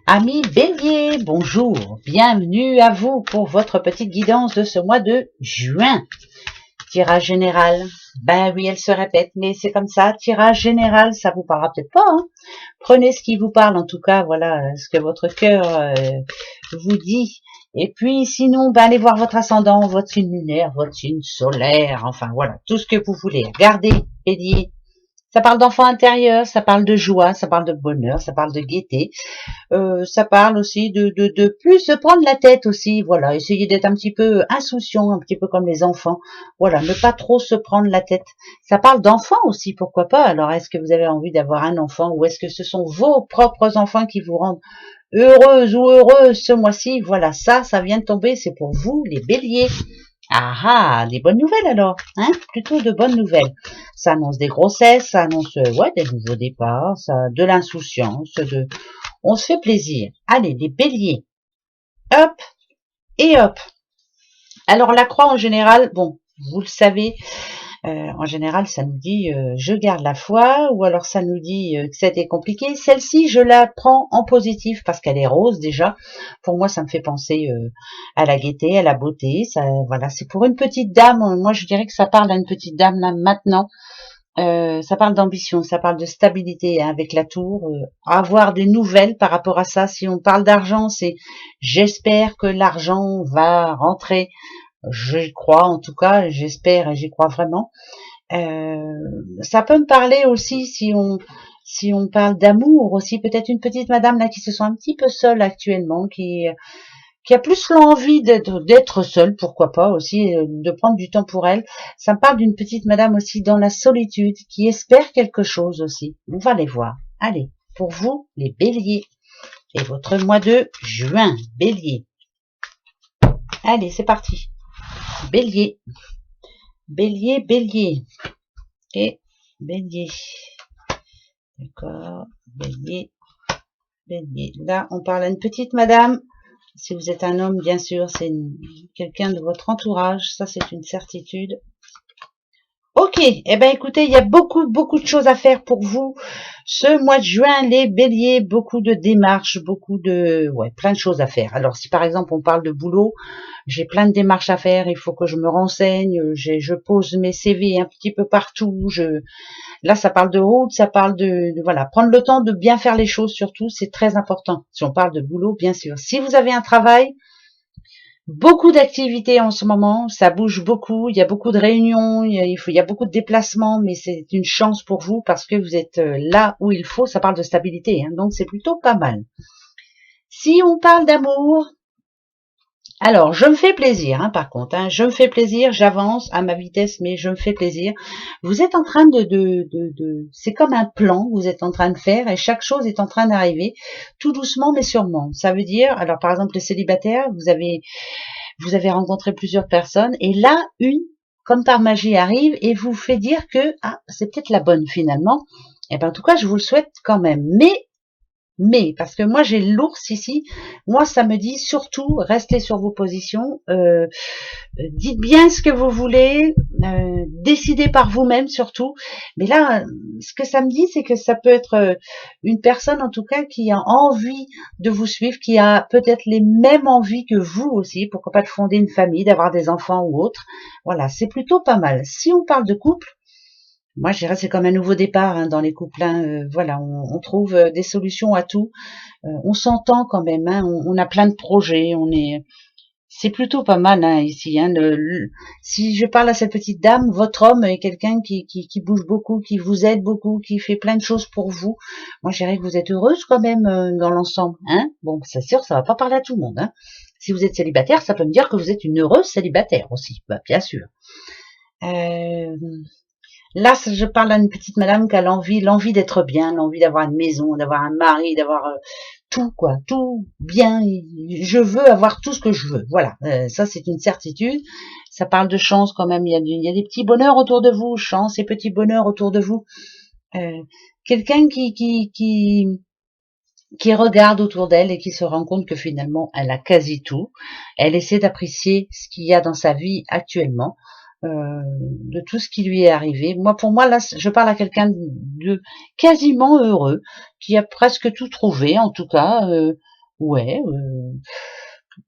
Amis Bélier, bonjour, bienvenue à vous pour votre petite guidance de ce mois de juin. Tirage général, ben oui, elle se répète, mais c'est comme ça, tirage général, ça vous parlera peut-être pas, hein. Prenez ce qui vous parle, en tout cas, voilà, ce que votre cœur vous dit. Et puis, sinon, ben allez voir votre ascendant, votre signe lunaire, votre signe solaire, enfin voilà, tout ce que vous voulez. Regardez, Bélier, ça parle d'enfant intérieur, ça parle de joie, ça parle de bonheur, ça parle de gaieté. Ça parle aussi de plus se prendre la tête aussi, voilà, essayer d'être un petit peu insouciant, un petit peu comme les enfants, voilà, ne pas trop se prendre la tête. Ça parle d'enfants aussi, pourquoi pas. Alors, est-ce que vous avez envie d'avoir un enfant ou est-ce que ce sont vos propres enfants qui vous rendent heureuse ou heureux ce mois-ci? Voilà, ça vient de tomber, c'est pour vous, les béliers. Ah ah, des bonnes nouvelles alors, hein, plutôt de bonnes nouvelles. Ça annonce des grossesses, ça annonce ouais, des nouveaux départs, ça, de l'insouciance, on se fait plaisir. Allez, les béliers. Hop et hop. Alors la croix en général, bon, vous le savez, en général ça nous dit je garde la foi, ou alors ça nous dit que c'était compliqué. Celle-ci je la prends en positif parce qu'elle est rose déjà. Pour moi ça me fait penser à la gaieté, à la beauté. Ça, voilà, c'est pour une petite dame. Moi je dirais que ça parle à une petite dame là maintenant. Ça parle d'ambition, ça parle de stabilité, hein, avec la tour. Avoir des nouvelles par rapport à ça. Si on parle d'argent, c'est j'espère que l'argent va rentrer. Je crois en tout cas, j'espère et j'y crois vraiment. Ça peut me parler aussi si on parle d'amour aussi, peut-être une petite madame là qui se sent un petit peu seule actuellement, qui a plus l'envie d'être seule, pourquoi pas aussi, de prendre du temps pour elle. Ça me parle d'une petite madame aussi dans la solitude, qui espère quelque chose aussi. On va les voir. Allez, pour vous, les béliers. Et votre mois de juin, bélier. Allez, c'est parti. Bélier. Bélier, bélier. Et bélier. D'accord, bélier, bélier. Là, on parle à une petite madame. Si vous êtes un homme, bien sûr, c'est quelqu'un de votre entourage. Ça, c'est une certitude. Ok, eh ben écoutez, il y a beaucoup de choses à faire pour vous. Ce mois de juin, les béliers, beaucoup de démarches, plein de choses à faire. Alors, si par exemple on parle de boulot, j'ai plein de démarches à faire, il faut que je me renseigne, je pose mes CV un petit peu partout, là ça parle de route, ça parle voilà, prendre le temps de bien faire les choses surtout, c'est très important. Si on parle de boulot, bien sûr. Si vous avez un travail, beaucoup d'activités en ce moment, ça bouge beaucoup, il y a beaucoup de réunions, il y a beaucoup de déplacements, mais c'est une chance pour vous parce que vous êtes là où il faut, ça parle de stabilité, hein, donc c'est plutôt pas mal. Si on parle d'amour, alors je me fais plaisir, hein, par contre, hein, je me fais plaisir, j'avance à ma vitesse, mais je me fais plaisir. Vous êtes en train c'est comme un plan, vous êtes en train de faire et chaque chose est en train d'arriver, tout doucement mais sûrement. Ça veut dire, alors par exemple les célibataires, vous avez rencontré plusieurs personnes et là, une, comme par magie, arrive et vous fait dire que c'est peut-être la bonne finalement. Et ben en tout cas, je vous le souhaite quand même. Mais parce que moi j'ai l'ours ici, moi ça me dit surtout restez sur vos positions, dites bien ce que vous voulez, décidez par vous-même surtout. Mais là, ce que ça me dit, c'est que ça peut être une personne en tout cas qui a envie de vous suivre, qui a peut-être les mêmes envies que vous aussi, pourquoi pas de fonder une famille, d'avoir des enfants ou autre. Voilà, c'est plutôt pas mal. Si on parle de couple, moi, je dirais c'est comme un nouveau départ, hein, dans les couples. Hein, voilà, on trouve des solutions à tout. On s'entend quand même. Hein, on a plein de projets. C'est plutôt pas mal, hein, ici. Hein, si je parle à cette petite dame, votre homme est quelqu'un qui bouge beaucoup, qui vous aide beaucoup, qui fait plein de choses pour vous. Moi, je dirais que vous êtes heureuse quand même dans l'ensemble. Hein. Bon, c'est sûr, ça va pas parler à tout le monde. Hein. Si vous êtes célibataire, ça peut me dire que vous êtes une heureuse célibataire aussi. Bah, bien sûr. Là, je parle à une petite madame qui a l'envie d'être bien, l'envie d'avoir une maison, d'avoir un mari, d'avoir tout, quoi, tout bien. Je veux avoir tout ce que je veux. Voilà, ça c'est une certitude. Ça parle de chance quand même. Il y a des petits bonheurs autour de vous, chance et petits bonheurs autour de vous. Quelqu'un qui regarde autour d'elle et qui se rend compte que finalement elle a quasi tout. Elle essaie d'apprécier ce qu'il y a dans sa vie actuellement. De tout ce qui lui est arrivé. Pour moi, là, je parle à quelqu'un de quasiment heureux, qui a presque tout trouvé, en tout cas. Ouais,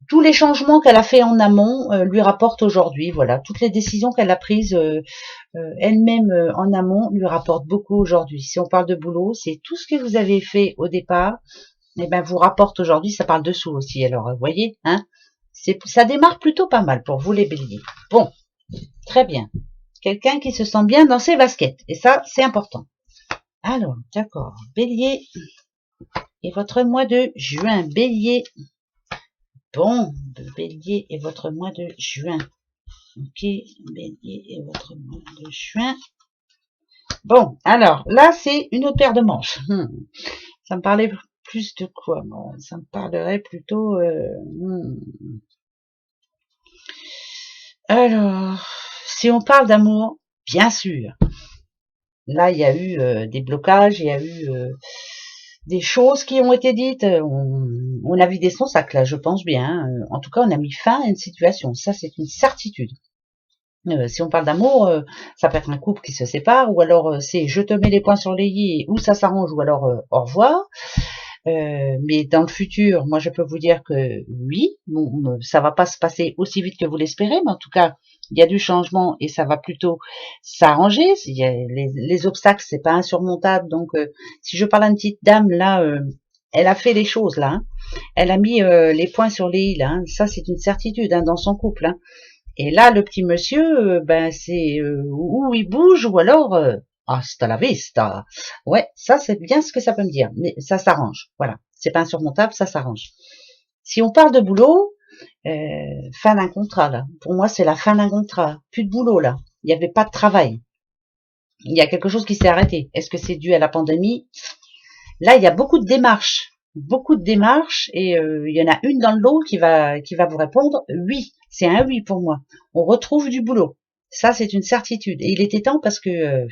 tous les changements qu'elle a fait en amont lui rapportent aujourd'hui. Voilà, toutes les décisions qu'elle a prises elle-même en amont lui rapportent beaucoup aujourd'hui. Si on parle de boulot, c'est tout ce que vous avez fait au départ, et ben vous rapporte aujourd'hui. Ça parle dessous aussi. Alors, vous voyez, hein, ça démarre plutôt pas mal pour vous les béliers. Bon, très bien. Quelqu'un qui se sent bien dans ses baskets, et ça, c'est important. Alors, d'accord, bélier, et votre mois de juin, bélier. Bon, bélier et votre mois de juin. Ok, bélier et votre mois de juin. Bon, alors, là, c'est une autre paire de manches. Ça me parlait plus de quoi, moi? Ça me parlerait plutôt... Alors, si on parle d'amour, bien sûr. Là, il y a eu des blocages, il y a eu des choses qui ont été dites. On a vidé son sac, là, je pense bien. En tout cas, on a mis fin à une situation. Ça, c'est une certitude. Si on parle d'amour, ça peut être un couple qui se sépare, ou alors c'est je te mets les points sur les i, ou ça s'arrange, ou alors au revoir. Mais dans le futur, moi je peux vous dire que oui, bon, ça va pas se passer aussi vite que vous l'espérez, mais en tout cas, il y a du changement et ça va plutôt s'arranger. Les obstacles, c'est pas insurmontable. Donc, si je parle à une petite dame là, elle a fait les choses là. Hein. Elle a mis les points sur les i là. Hein. Ça, c'est une certitude hein, dans son couple. Hein. Et là, le petit monsieur, ben c'est où il bouge ou alors hasta la vista. Ouais, ça c'est bien ce que ça peut me dire, mais ça s'arrange. Voilà, c'est pas insurmontable, ça s'arrange. Si on parle de boulot, fin d'un contrat là. Pour moi, c'est la fin d'un contrat. Plus de boulot là. Il n'y avait pas de travail. Il y a quelque chose qui s'est arrêté. Est-ce que c'est dû à la pandémie? Là, il y a beaucoup de démarches. Beaucoup de démarches et il y en a une dans le lot qui va vous répondre oui, c'est un oui pour moi. On retrouve du boulot. Ça, c'est une certitude. Et il était temps parce que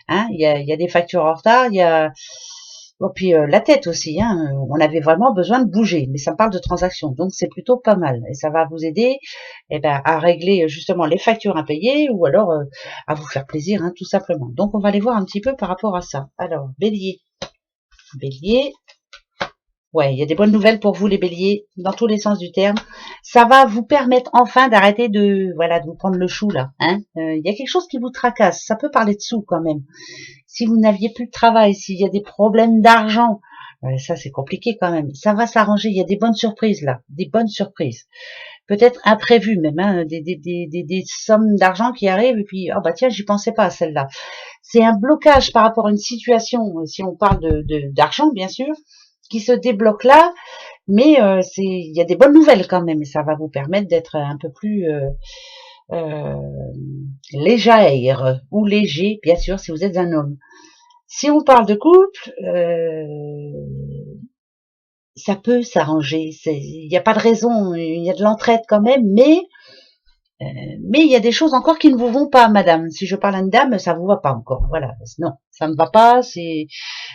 hein, il y a des factures en retard, il y a puis la tête aussi. Hein, on avait vraiment besoin de bouger. Mais ça me parle de transactions, donc c'est plutôt pas mal. Et ça va vous aider à régler justement les factures impayées ou alors à vous faire plaisir, hein, tout simplement. Donc on va aller voir un petit peu par rapport à ça. Alors, bélier. Bélier. Ouais, il y a des bonnes nouvelles pour vous les béliers, dans tous les sens du terme. Ça va vous permettre enfin d'arrêter de vous prendre le chou là. Hein. Il y a quelque chose qui vous tracasse. Ça peut parler de sous quand même. Si vous n'aviez plus de travail, s'il y a des problèmes d'argent, ça c'est compliqué quand même. Ça va s'arranger. Il y a des bonnes surprises là, des bonnes surprises. Peut-être imprévues même, hein, des sommes d'argent qui arrivent et puis oh bah tiens j'y pensais pas à celle-là. C'est un blocage par rapport à une situation. Si on parle d'argent bien sûr. Qui se débloque là, mais il y a des bonnes nouvelles quand même, et ça va vous permettre d'être un peu plus légère ou léger, bien sûr, si vous êtes un homme. Si on parle de couple, ça peut s'arranger. Il n'y a pas de raison, il y a de l'entraide quand même, mais il y a des choses encore qui ne vous vont pas, madame. Si je parle à une dame, ça vous va pas encore. Voilà, non, ça me va pas.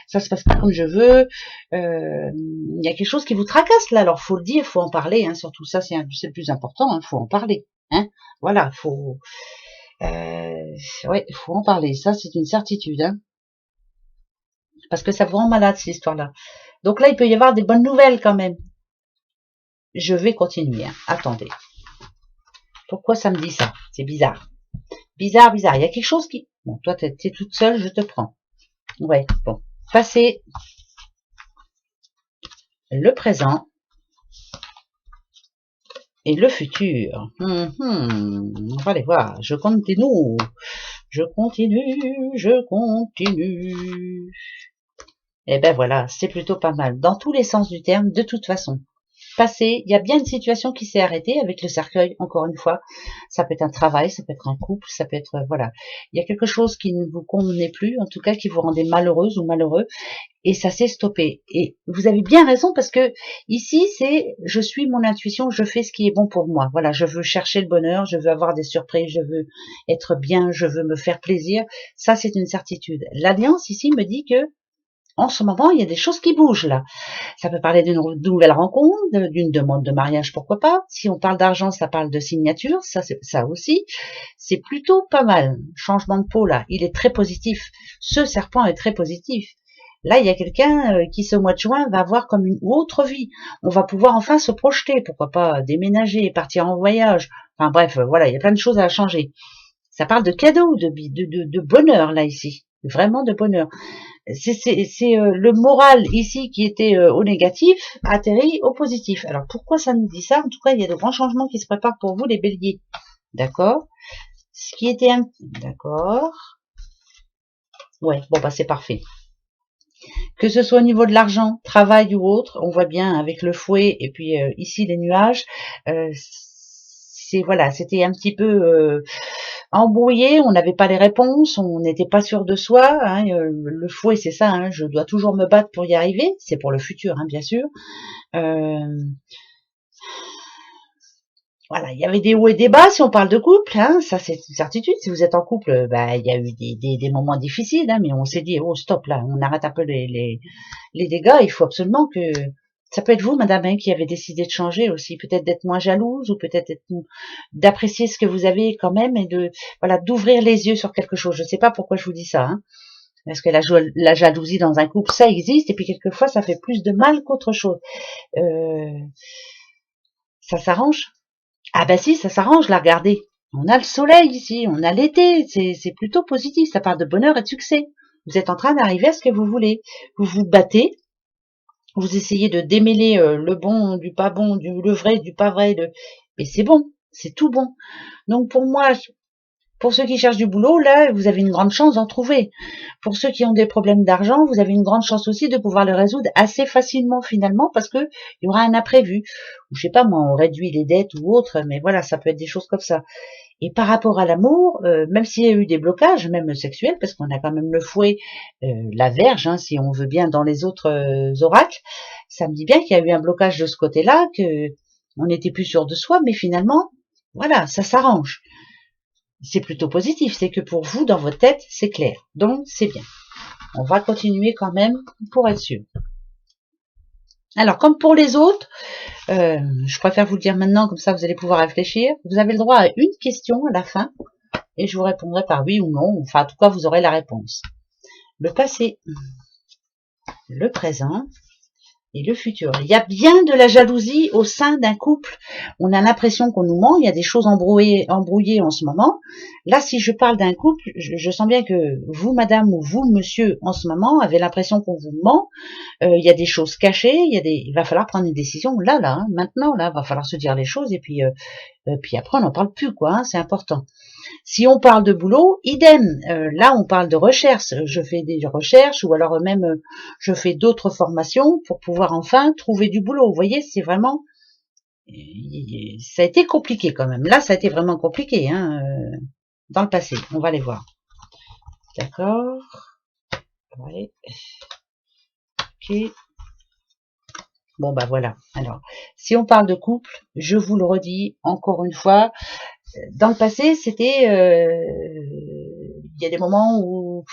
Ça se passe pas comme je veux. Il y a quelque chose qui vous tracasse là. Alors faut le dire, faut en parler. Hein, surtout ça, c'est le plus important. Hein, faut en parler. Hein, voilà, ouais, faut en parler. Ça, c'est une certitude. Hein, parce que ça vous rend malade cette histoire-là. Donc là, il peut y avoir des bonnes nouvelles quand même. Je vais continuer. Hein. Attendez. Pourquoi ça me dit ça? C'est bizarre. Bizarre. Il y a quelque chose qui... Bon, toi, t'es toute seule, je te prends. Ouais, bon. Passez le présent et le futur. On va aller voir. Je continue. Et ben voilà, c'est plutôt pas mal. Dans tous les sens du terme, de toute façon. Passé, il y a bien une situation qui s'est arrêtée avec le cercueil, encore une fois. Ça peut être un travail, ça peut être un couple, ça peut être, voilà. Il y a quelque chose qui ne vous convenait plus, en tout cas qui vous rendait malheureuse ou malheureux, et ça s'est stoppé. Et vous avez bien raison parce que ici, c'est je suis mon intuition, je fais ce qui est bon pour moi. Voilà, je veux chercher le bonheur, je veux avoir des surprises, je veux être bien, je veux me faire plaisir. Ça, c'est une certitude. L'Alliance ici me dit que en ce moment, il y a des choses qui bougent là. Ça peut parler d'une nouvelle rencontre, d'une demande de mariage, pourquoi pas. Si on parle d'argent, ça parle de signature, ça aussi. C'est plutôt pas mal. Changement de peau là, il est très positif. Ce serpent est très positif. Là, il y a quelqu'un qui, ce mois de juin, va avoir comme une autre vie. On va pouvoir enfin se projeter, pourquoi pas déménager, partir en voyage. Enfin bref, voilà, il y a plein de choses à changer. Ça parle de cadeaux, de bonheur, là, ici. Vraiment de bonheur. C'est le moral, ici, qui était au négatif, atterrit au positif. Alors, pourquoi ça nous dit ça? En tout cas, il y a de grands changements qui se préparent pour vous, les béliers. D'accord? Ce qui était un... D'accord. Ouais, bon, bah, c'est parfait. Que ce soit au niveau de l'argent, travail ou autre, on voit bien avec le fouet et puis ici les nuages, c'est voilà, c'était un petit peu embrouillé, on n'avait pas les réponses, on n'était pas sûr de soi. Hein, le fouet, c'est ça, hein, je dois toujours me battre pour y arriver, c'est pour le futur, hein, bien sûr. Voilà, il y avait des hauts et des bas si on parle de couple, hein, ça c'est une certitude. Si vous êtes en couple, bah il y a eu des moments difficiles, hein, mais on s'est dit oh stop là, on arrête un peu les dégâts. Il faut absolument que ça peut être vous, madame, hein, qui avez décidé de changer aussi, peut-être d'être moins jalouse ou peut-être d'apprécier ce que vous avez quand même et de voilà d'ouvrir les yeux sur quelque chose. Je ne sais pas pourquoi je vous dis ça, hein, parce que la jalousie dans un couple ça existe et puis quelquefois ça fait plus de mal qu'autre chose. Ça s'arrange. Ah bah si, ça s'arrange, là, regardez. On a le soleil ici, on a l'été, c'est plutôt positif, ça parle de bonheur et de succès. Vous êtes en train d'arriver à ce que vous voulez. Vous vous battez, vous essayez de démêler le bon du pas bon, le vrai du pas vrai, et c'est bon, c'est tout bon. Donc pour moi, pour ceux qui cherchent du boulot, là, vous avez une grande chance d'en trouver. Pour ceux qui ont des problèmes d'argent, vous avez une grande chance aussi de pouvoir le résoudre assez facilement finalement parce que il y aura un imprévu. Ou je sais pas moi, on réduit les dettes ou autre, mais voilà, ça peut être des choses comme ça. Et par rapport à l'amour, même s'il y a eu des blocages, même sexuels, parce qu'on a quand même le fouet, la verge, hein, si on veut bien dans les autres oracles, ça me dit bien qu'il y a eu un blocage de ce côté-là, que on n'était plus sûr de soi, mais finalement, voilà, ça s'arrange. C'est plutôt positif, c'est que pour vous, dans votre tête, c'est clair. Donc, c'est bien. On va continuer quand même pour être sûr. Alors, comme pour les autres, je préfère vous le dire maintenant, comme ça vous allez pouvoir réfléchir. Vous avez le droit à une question à la fin, et je vous répondrai par oui ou non. Enfin, en tout cas, vous aurez la réponse. Le passé, le présent et le futur. Il y a bien de la jalousie au sein d'un couple. On a l'impression qu'on nous ment. Il y a des choses embrouillées en ce moment. Là, si je parle d'un couple, je sens bien que vous, madame, ou vous, monsieur, en ce moment, avez l'impression qu'on vous ment. Il y a des choses cachées. Il va falloir prendre une décision là, hein, maintenant, là. Il va falloir se dire les choses et puis après, on n'en parle plus, quoi. Hein, c'est important. Si on parle de boulot, idem. Là, on parle de recherche. Je fais des recherches ou alors même je fais d'autres formations pour pouvoir enfin trouver du boulot. Vous voyez, c'est vraiment... Ça a été compliqué quand même. Là, ça a été vraiment compliqué hein, dans le passé. On va les voir. D'accord. Ouais. Ok. Bon, bah voilà. Alors, si on parle de couple, je vous le redis encore une fois, dans le passé, c'était... il y a des moments où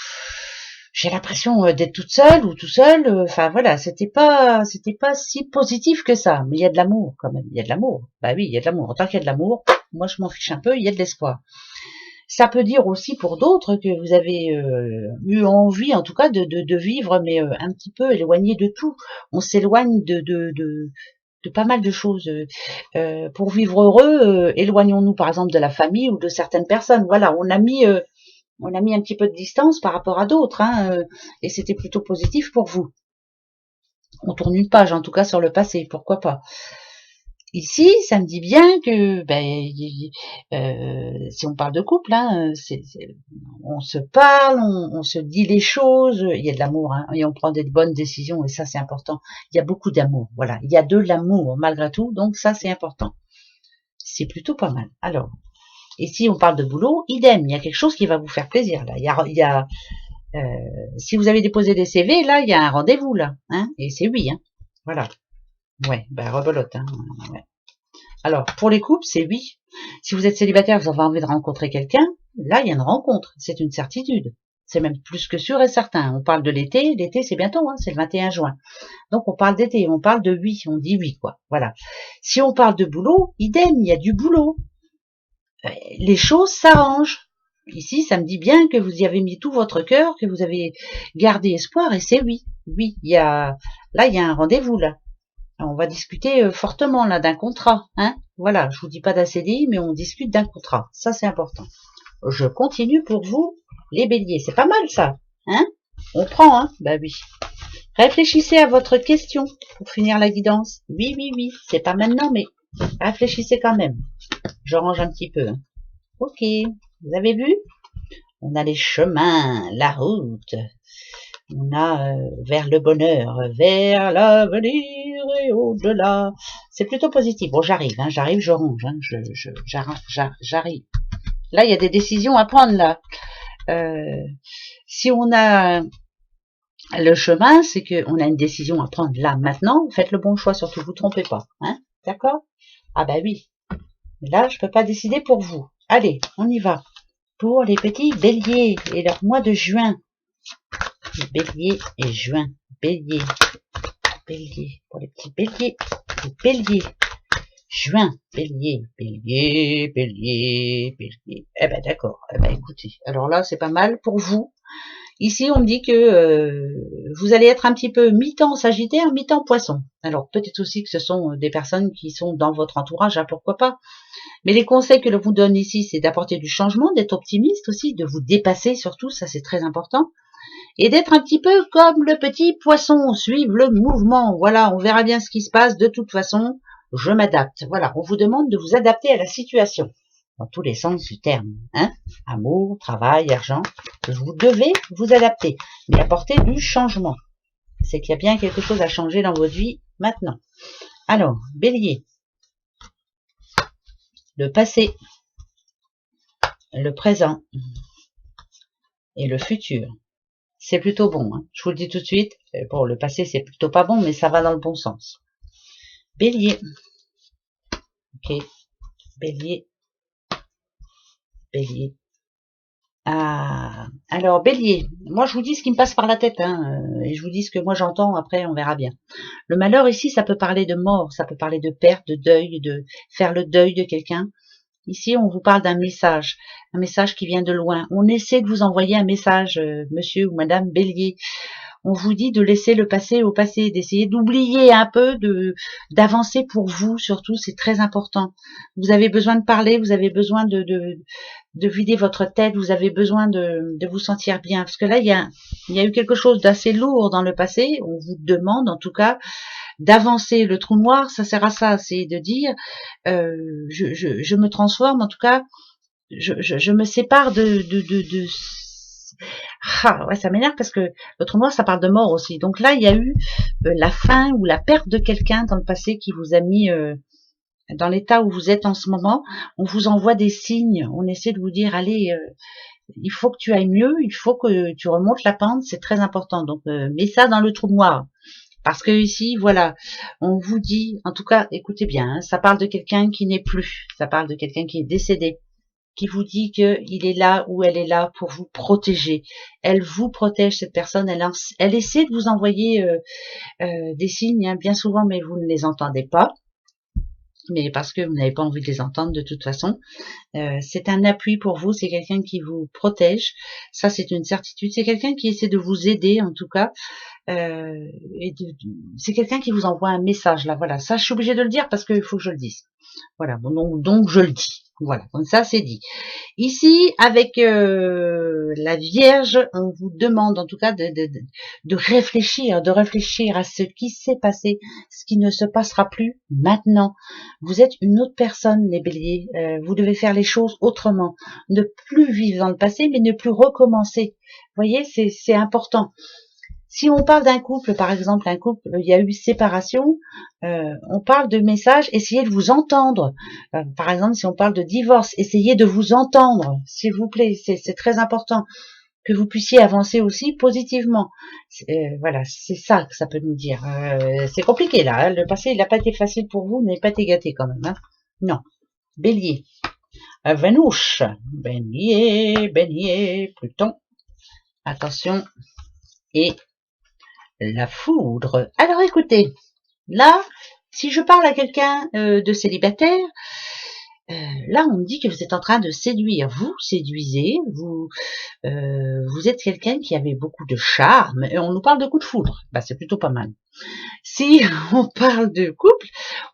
j'ai l'impression d'être toute seule ou tout seul. Enfin voilà, c'était pas si positif que ça. Mais il y a de l'amour quand même. Il y a de l'amour. Bah oui, il y a de l'amour. Tant qu'il y a de l'amour, moi je m'en fiche un peu. Il y a de l'espoir. Ça peut dire aussi pour d'autres que vous avez eu envie, en tout cas, de vivre, mais un petit peu éloigné de tout. On s'éloigne de pas mal de choses. Pour vivre heureux, éloignons-nous par exemple de la famille ou de certaines personnes. Voilà, on a mis un petit peu de distance par rapport à d'autres, hein, et c'était plutôt positif pour vous. On tourne une page, en tout cas, sur le passé, pourquoi pas. Ici, ça me dit bien que, si on parle de couple, hein, on se parle, on se dit les choses, il y a de l'amour, hein, et on prend des bonnes décisions, et ça c'est important. Il y a beaucoup d'amour, voilà, il y a de l'amour malgré tout, donc ça c'est important. C'est plutôt pas mal. Alors, et si on parle de boulot, idem, il y a quelque chose qui va vous faire plaisir là. Si vous avez déposé des CV, là, il y a un rendez-vous là, hein, et c'est oui, hein. Voilà. Ouais, rebelote, hein. Ouais. Alors, pour les couples, c'est oui. Si vous êtes célibataire, vous avez envie de rencontrer quelqu'un, là, il y a une rencontre, c'est une certitude. C'est même plus que sûr et certain. On parle de l'été, l'été c'est bientôt, hein, c'est le 21 juin. Donc on parle d'été, on parle de oui, on dit oui, quoi. Voilà. Si on parle de boulot, idem, il y a du boulot. Les choses s'arrangent. Ici, ça me dit bien que vous y avez mis tout votre cœur, que vous avez gardé espoir, et c'est oui. Oui, il y a un rendez-vous, là. On va discuter fortement, là, d'un contrat, hein. Voilà, je vous dis pas d'un CDI, mais on discute d'un contrat. Ça, c'est important. Je continue pour vous, les béliers. C'est pas mal, ça, hein. On prend, hein. Bah oui. Réfléchissez à votre question pour finir la guidance. Oui, oui, oui. C'est pas maintenant, mais réfléchissez quand même. Je range un petit peu, hein. Ok. Vous avez vu? On a les chemins, la route. On a vers le bonheur, vers l'avenir et au-delà. C'est plutôt positif. Bon, j'arrive, hein, j'arrive, je range, hein, j'arrive. Là, il y a des décisions à prendre, là. Si on a le chemin, c'est qu'on a une décision à prendre là, maintenant. Faites le bon choix, surtout, vous trompez pas. Hein, d'accord? Ah bah oui. Là, je peux pas décider pour vous. Allez, on y va. Pour les petits béliers et leur mois de juin. Bélier et juin. Bélier. Bélier. Pour les petits béliers. Les béliers. Juin. Bélier. Bélier. Bélier. Bélier. Eh ben d'accord. Eh ben écoutez. Alors là, c'est pas mal pour vous. Ici, on me dit que vous allez être un petit peu mi-temps Sagittaire, mi-temps Poisson. Alors peut-être aussi que ce sont des personnes qui sont dans votre entourage, hein, pourquoi pas. Mais les conseils que l'on vous donne ici, c'est d'apporter du changement, d'être optimiste aussi, de vous dépasser surtout, ça c'est très important. Et d'être un petit peu comme le petit poisson, suivre le mouvement. Voilà, on verra bien ce qui se passe. De toute façon, je m'adapte. Voilà, on vous demande de vous adapter à la situation. Dans tous les sens du terme. Hein, amour, travail, argent. Vous devez vous adapter. Mais apporter du changement. C'est qu'il y a bien quelque chose à changer dans votre vie maintenant. Alors, Bélier. Le passé. Le présent. Et le futur. C'est plutôt bon, hein. Je vous le dis tout de suite. Bon, le passé, c'est plutôt pas bon, mais ça va dans le bon sens. Bélier. Ok. Bélier. Bélier. Ah. Alors, Bélier. Moi, je vous dis ce qui me passe par la tête, hein, et je vous dis ce que moi j'entends. Après, on verra bien. Le malheur ici, ça peut parler de mort, ça peut parler de perte, de deuil, de faire le deuil de quelqu'un. Ici, on vous parle d'un message qui vient de loin. On essaie de vous envoyer un message, monsieur ou madame Bélier. On vous dit de laisser le passé au passé, d'essayer d'oublier un peu, d'avancer pour vous, surtout, c'est très important. Vous avez besoin de parler, vous avez besoin de vider votre tête, vous avez besoin de vous sentir bien. Parce que là, il y a eu quelque chose d'assez lourd dans le passé. On vous demande, en tout cas, d'avancer. Le trou noir, ça sert à ça, c'est de dire, je me transforme, en tout cas, je me sépare de ah, ouais, ça m'énerve parce que le trou noir, ça parle de mort aussi. Donc là, il y a eu la fin ou la perte de quelqu'un dans le passé qui vous a mis dans l'état où vous êtes en ce moment. On vous envoie des signes. On essaie de vous dire, allez, il faut que tu ailles mieux, il faut que tu remontes la pente, c'est très important. Donc, mets ça dans le trou noir. Parce que ici, voilà, on vous dit, en tout cas, écoutez bien, hein, ça parle de quelqu'un qui n'est plus. Ça parle de quelqu'un qui est décédé, qui vous dit qu'il est là ou elle est là pour vous protéger. Elle vous protège, cette personne. Elle essaie de vous envoyer des signes, hein, bien souvent, mais vous ne les entendez pas. Mais parce que vous n'avez pas envie de les entendre de toute façon. C'est un appui pour vous, c'est quelqu'un qui vous protège. Ça, c'est une certitude. C'est quelqu'un qui essaie de vous aider, en tout cas. C'est quelqu'un qui vous envoie un message, là. Voilà, ça, je suis obligée de le dire parce qu'il faut que je le dise. Voilà, bon, donc je le dis. Voilà, comme ça c'est dit. Ici, avec la Vierge, on vous demande en tout cas de réfléchir à ce qui s'est passé, ce qui ne se passera plus maintenant. Vous êtes une autre personne, les béliers. Vous devez faire les choses autrement. Ne plus vivre dans le passé, mais ne plus recommencer. Vous voyez, c'est important. Si on parle d'un couple, par exemple, un couple, il y a eu séparation, on parle de messages, essayez de vous entendre. Par exemple, si on parle de divorce, essayez de vous entendre, s'il vous plaît, c'est très important que vous puissiez avancer aussi positivement. Voilà, c'est ça que ça peut nous dire. C'est compliqué là, hein. Le passé, il n'a pas été facile pour vous, n'avez pas été gâté quand même. Hein. Non. Bélier. Vénouche. Bélier, Pluton. Attention. Et la foudre. Alors écoutez, là, si je parle à quelqu'un de célibataire, là, on me dit que vous êtes en train de séduire. Vous séduisez, vous êtes quelqu'un qui avait beaucoup de charme. Et on nous parle de coup de foudre. Bah, c'est plutôt pas mal. Si on parle de couple,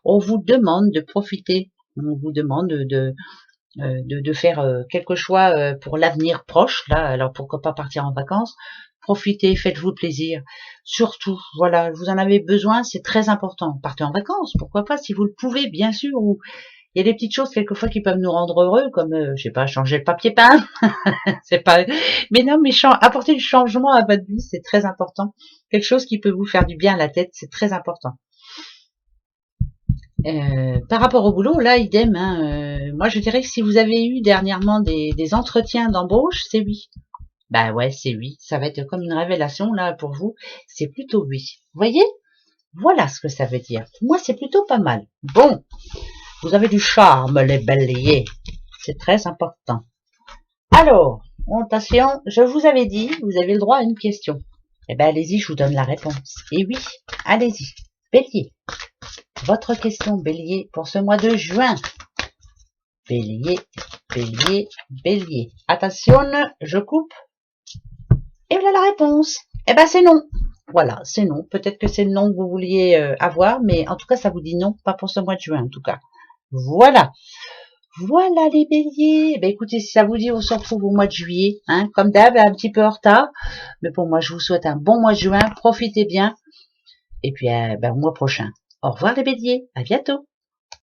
on vous demande de profiter. On vous demande de faire quelque choix pour l'avenir proche. Là, alors pourquoi pas partir en vacances? Profitez, faites-vous plaisir. Surtout, voilà, vous en avez besoin, c'est très important. Partez en vacances, pourquoi pas, si vous le pouvez, bien sûr. Ou il y a des petites choses quelquefois qui peuvent nous rendre heureux, comme, je sais pas, changer le papier peint. C'est pas, mais non, mais apporter du changement à votre vie, c'est très important. Quelque chose qui peut vous faire du bien à la tête, c'est très important. Par rapport au boulot, là, idem. Hein, moi, je dirais que si vous avez eu dernièrement des entretiens d'embauche, c'est oui. Bah ouais, c'est oui. Ça va être comme une révélation là pour vous. C'est plutôt oui. Vous voyez? Voilà ce que ça veut dire. Pour moi, c'est plutôt pas mal. Bon, vous avez du charme, les béliers. C'est très important. Alors, attention, je vous avais dit, vous avez le droit à une question. Eh ben, allez-y, je vous donne la réponse. Et oui, allez-y. Bélier. Votre question, bélier, pour ce mois de juin. Bélier, bélier, bélier. Attention, je coupe. Et voilà la réponse. Eh ben, c'est non. Voilà, c'est non. Peut-être que c'est le nom que vous vouliez avoir, mais en tout cas, ça vous dit non, pas pour ce mois de juin, en tout cas. Voilà. Voilà les béliers. Ben écoutez, si ça vous dit, on se retrouve au mois de juillet, hein, comme d'hab, un petit peu en retard. Mais pour moi, je vous souhaite un bon mois de juin. Profitez bien. Et puis, ben, au mois prochain. Au revoir les béliers. À bientôt.